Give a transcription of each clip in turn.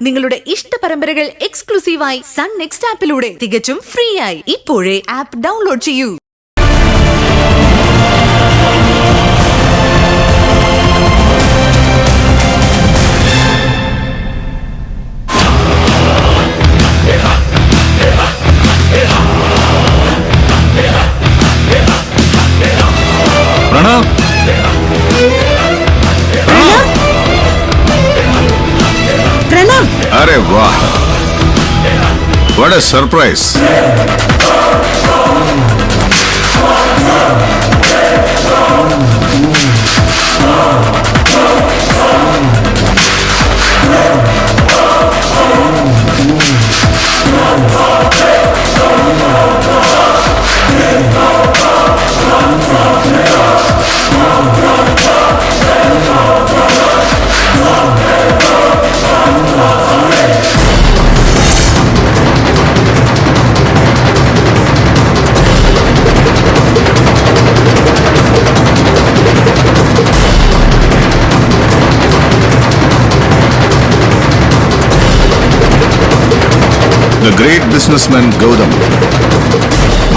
നിങ്ങളുടെ ഇഷ്ട പരമ്പരകൾ എക്സ്ക്ലൂസീവായി സൺ നെക്സ്റ്റ് ആപ്പിലൂടെ തികച്ചും ഫ്രീ ആയി ഇപ്പോഴേ ആപ്പ് ഡൗൺലോഡ് ചെയ്യൂ. अरे वाह, what a surprise! The great businessman Gautam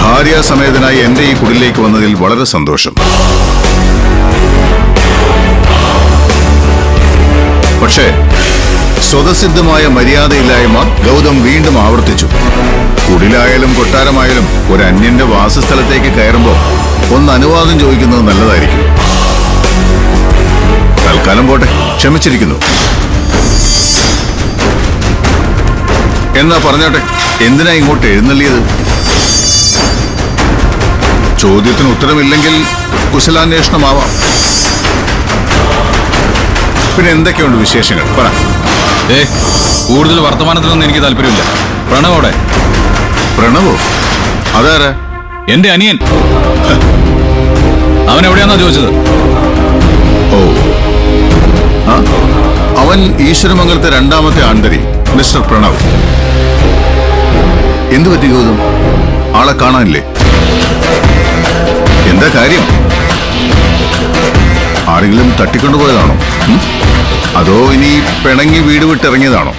ഭാര്യാസമേതനായി എന്റെ ഈ കുടിലേക്ക് വന്നതിൽ വളരെ സന്തോഷം. പക്ഷേ സ്വതസിദ്ധമായ മര്യാദയില്ലായ്മ ഗൗതം വീണ്ടും ആവർത്തിച്ചു. കുടിലായാലും കൊട്ടാരമായാലും ഒരു അന്യന്റെ വാസസ്ഥലത്തേക്ക് കയറുമ്പോൾ ഒന്ന് അനുവാദം ചോദിക്കുന്നത് നല്ലതായിരിക്കും. തൽക്കാലം പോട്ടെ, ക്ഷമിച്ചിരിക്കുന്നു. എന്നാ പറഞ്ഞോട്ടെ, എന്തിനാ ഇങ്ങോട്ട് എഴുന്നള്ളിയത്? ചോദ്യത്തിന് ഉത്തരമില്ലെങ്കിൽ കുശലാന്വേഷണമാവാം. പിന്നെ എന്തൊക്കെയുണ്ട് വിശേഷങ്ങൾ? പറ. കൂടുതൽ വർത്തമാനത്തിനൊന്നും എനിക്ക് താല്പര്യമില്ല. പ്രണവോടെ. പ്രണവോ? അതാരാ? എന്റെ അനിയൻ. അവൻ എവിടെയാന്നാ ചോദിച്ചത്? ഓ, അവൻ ഈശ്വരമംഗലത്തെ രണ്ടാമത്തെ ആണ്ടരി മിസ്റ്റർ പ്രണവ്. എന്തു പറ്റി ഗൗതം? ആളെ കാണാനില്ലേ? എന്താ കാര്യം? ആരെങ്കിലും തട്ടിക്കൊണ്ടുപോയതാണോ? അതോ ഇനി പിണങ്ങി വീട് വിട്ടിറങ്ങിയതാണോ?